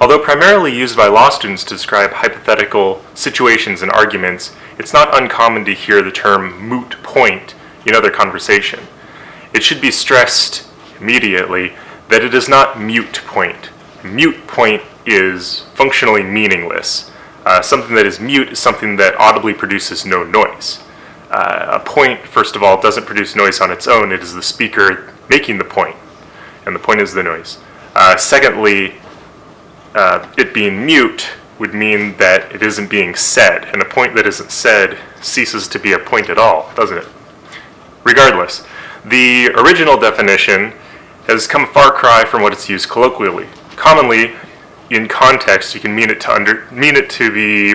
Although primarily used by law students to describe hypothetical situations and arguments, it's not uncommon to hear the term moot point in other conversation. It should be stressed immediately that it is not mute point. Mute point is functionally meaningless. Something that is mute is something that audibly produces no noise. A point, first of all, doesn't produce noise on its own. It is the speaker making the point, and the point is the noise. Secondly, it being mute would mean that it isn't being said, and a point that isn't said ceases to be a point at all, doesn't it? Regardless, the original definition has come a far cry from what it's used colloquially. Commonly, in context, you can mean it to be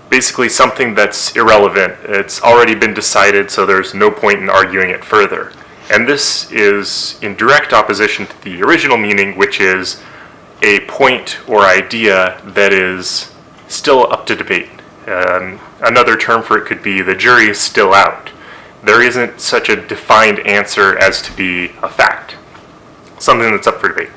basically something that's irrelevant. It's already been decided, so there's no point in arguing it further. And this is in direct opposition to the original meaning, which is a point or idea that is still up to debate. Another term for it could be the jury is still out. There isn't such a defined answer as to be a fact, something that's up for debate.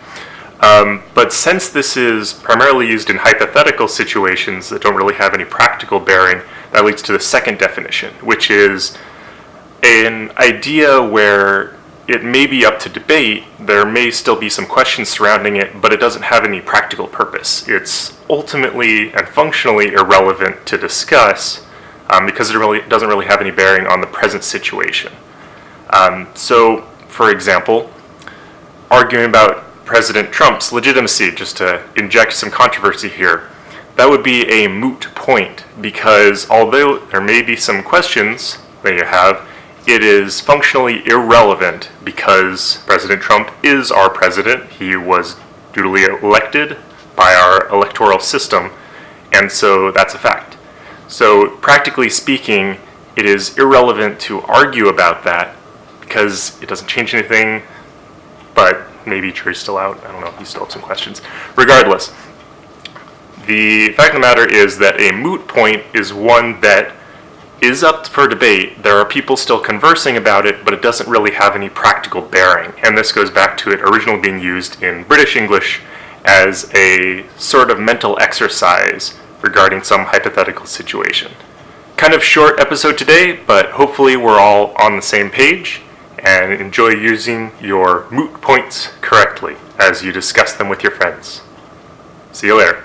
But since this is primarily used in hypothetical situations that don't really have any practical bearing, that leads to the second definition, which is an idea where it may be up to debate, there may still be some questions surrounding it, but it doesn't have any practical purpose. It's ultimately and functionally irrelevant to discuss because it doesn't really have any bearing on the present situation. So, for example, arguing about President Trump's legitimacy, just to inject some controversy here, that would be a moot point because although there may be some questions that you have, it is functionally irrelevant because President Trump is our president. He was duly elected by our electoral system, and so that's a fact. So practically speaking, it is irrelevant to argue about that because it doesn't change anything, but maybe jury's still out. I don't know, you still have some questions. Regardless, the fact of the matter is that a moot point is one that is up for debate. There are people still conversing about it, but it doesn't really have any practical bearing. And this goes back to it originally being used in British English as a sort of mental exercise regarding some hypothetical situation. Kind of short episode today, but hopefully we're all on the same page and enjoy using your moot points correctly as you discuss them with your friends. See you later.